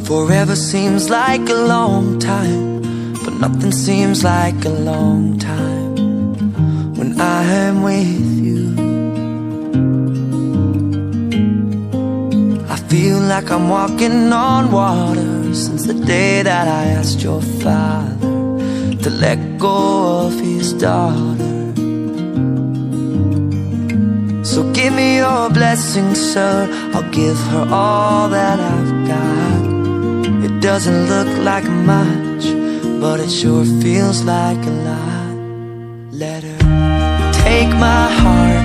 Forever seems like a long time, but nothing seems like a long time when I am with you. I feel like I'm walking on water since the day that I asked your father to let go of his daughter. So give me your blessing, sir, I'll give her all that I've got. It doesn't look like much, but it sure feels like a lot. Let her take my heart